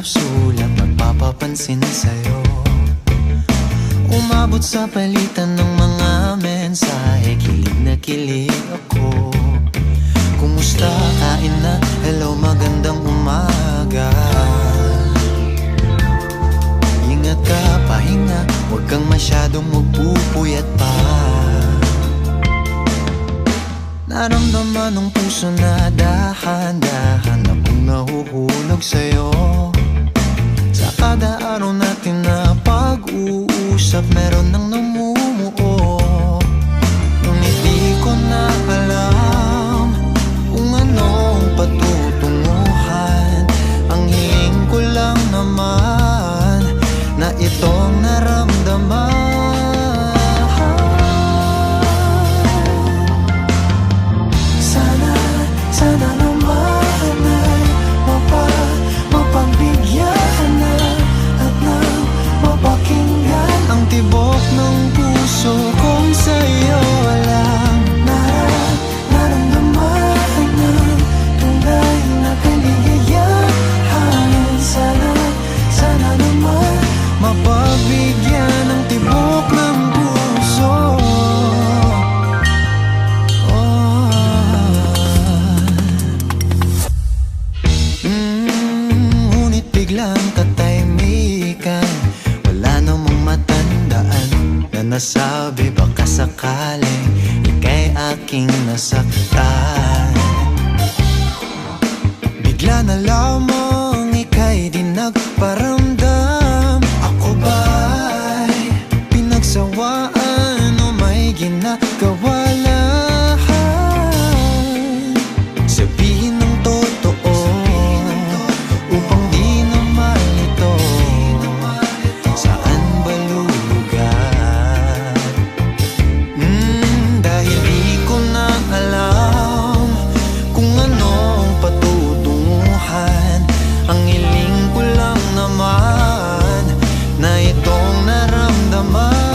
sulat nagpapapansin sa'yo. Umabot sa palitan ng mga mensahe, kilig na kilig ako. Kumusta, kain na, hello, magandang umaga. Ingat ka, pahinga, huwag kang masyadong magpupuyat pa. Naramdaman ng puso na dahan-dahan akong nahuhulog sa'yo. Sa kada araw natin na pag-uusap, meron nang namumuo. Ngunit di ko na alam kung anong patutunguhan. Ang hiling ko lang naman na itong naramdaman. Sana naman ay mapagbigyan na at nang mapakinggan ang tibok ng puso kong sa'yo lang naramdaman ng tunay na kaligayahan. Sana naman mapagbigyan ang tibok ng puso. Ngunit biglang katahimikan, wala namang matandaan na nasabi baka sakaling ika'y aking nasaktan. Bigla na lamang ika'y di nagparamdam. Ako ba'y pinagsawaan o may ginagawa lang? Sabihin ng totoo upang di na malito. Saan ba lulugar? Dahil di ko na alam kung anong patutunguhan. Ang hiling ko lang naman na itong naramdaman.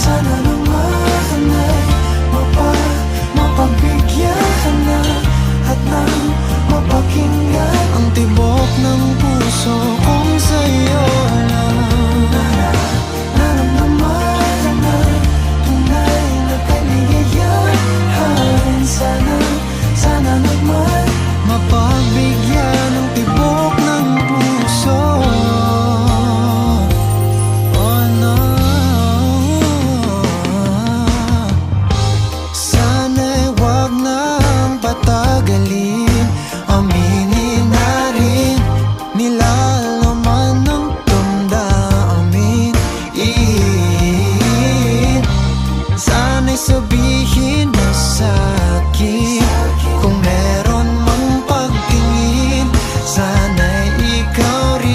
Sana naman ay mapagbigyan na at nang mapakinggan ang tibok ng puso kong sa'yo lang naramdaman na tunay na kaligayahan. Sana naman mapagbigyan ang tibok ng puso. Oh no, sana'y wag nang patagalin. Aminin na rin nilalaman ng damdamin. Sana'y sabihin mo sa'kin kung meron mang pagtingin. Sana'y ikaw rin.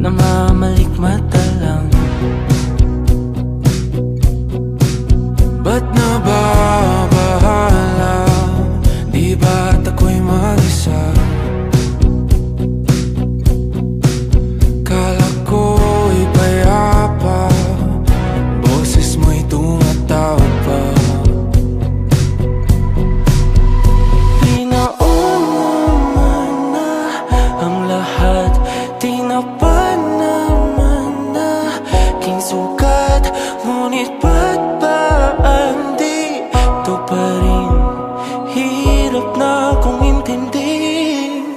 namamalikmata lang. Ba't nababahala? Di ba't ako'y mag-isa? Kala ko'y payapa, boses mo'y tumatawag pa. Di naman na ang lahat, di na pa naman na king sukat. Ngunit ba't ba di to pa rin? Hirap na kong intindihin.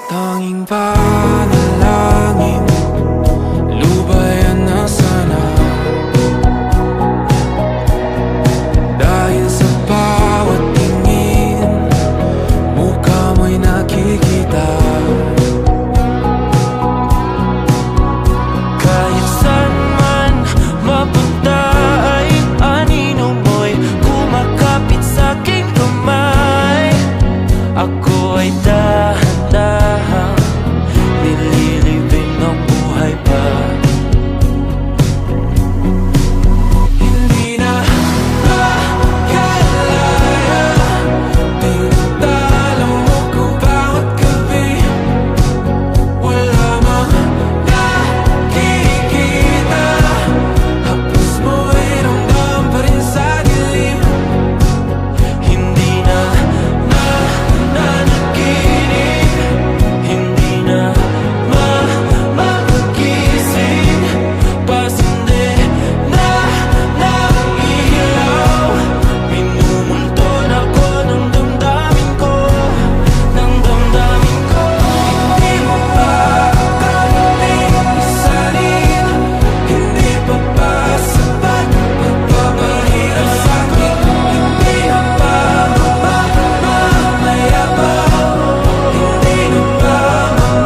Tanging panalangin, lubayan na sana. Dahil sa bawat tingin, mukha mo'y nakikita. Kahit saan man mapunta ay anino mo'y kumakapit sa'king kamay. Ako ay dahan-dahang nililibing ng buhay pa. Hindi na makalaya, tinatalo mo ko bawat gabi. Wala mang nakikita, hapos mo ay ramdam pa rin sa dilim. Hindi na nanaginip, hindi na mapagising. Pasindi na ng ilaw, minumulton ako ng damdamin ko, ng damdamin ko. Hindi mo pa karating isanin, hindi pa ba sapat magpapahirap sa'kin? Hindi na ba mamayabang? Hindi na ba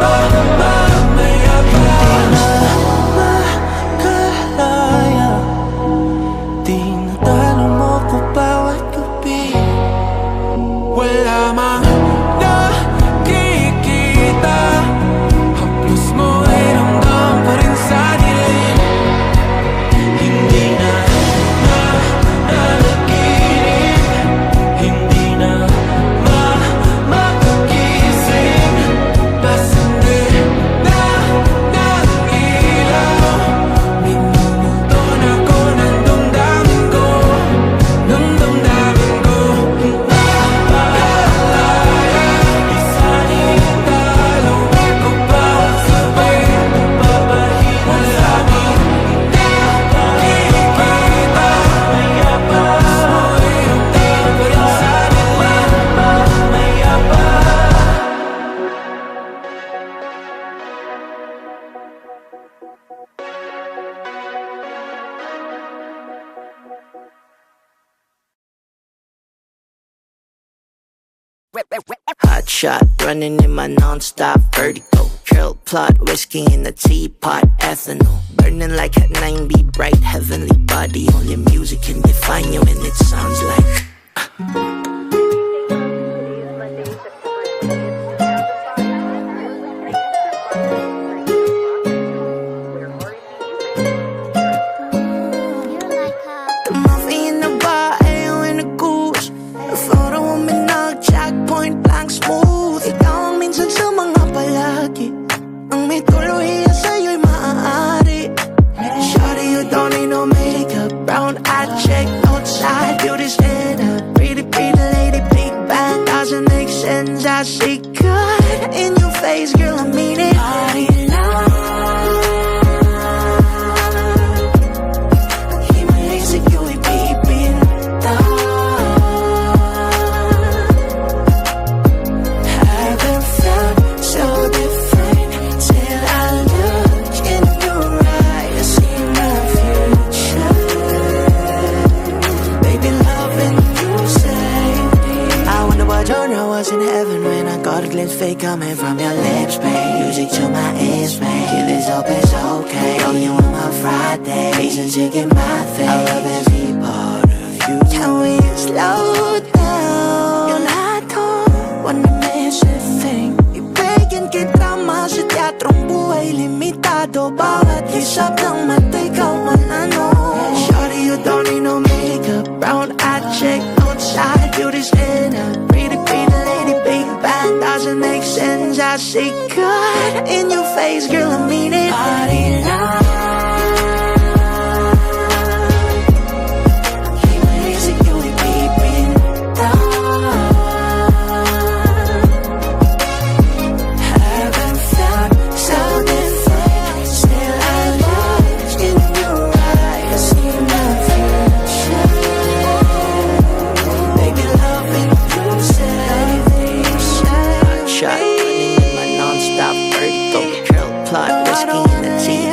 mamayabang? Makalaya, tinatalo mo ko bawat gabi. Wala mang nakikita, haplos mo ay ramdam pa rin sa dilim. Hindi na nanaginip, hindi na mapagising. Pasindi na ng ilaw, minumulton ako ng damdamin ko, ng damdamin ko. Nakalaya, isanin talo ako bawat sabay, papahirap sa'kin. Nakikita, mayabang, mo'y ramdam pa rin sa dilim. Mayabang. Hot shot, running in my non-stop vertigo. Trail plot, whiskey in the teapot, ethanol. Burning like at 9B, bright heavenly body. Only music can define you and it sounds like Muffy in the bar, ale in a goose. A photo of me nag-jack, point blank smooth. Ikaw ang minsan sa mga palagi, ang may tuluhiya sa'yo'y maaari. Shawty, you don't need no makeup, brown eye check, outside, beauty stand up. Pretty, pretty lady, big bang, doesn't make sense. I see God in your face, girl, I mean it. Party love. In heaven when I got a glimpse fake coming from your lips, babe. Music to my ears, babe. Give this up, it's okay. Oh, you on my Friday, reasons you get my thing. I love every part of you. Can we slow down? Yung lahat ko, wanna miss a thing. Ibigin kita mas sa teatrong buhay limita. delikado bawat hisap ng mata, ikaw man ano. Shawty, you don't need no makeup, brown-eyed chick, outside beauty's in a pretty, pretty lady, big bang doesn't make sense. I say God in your face, girl, I mean it. Party now. Shot, running in my non-stop vertical, trail plot, whiskey in the tea.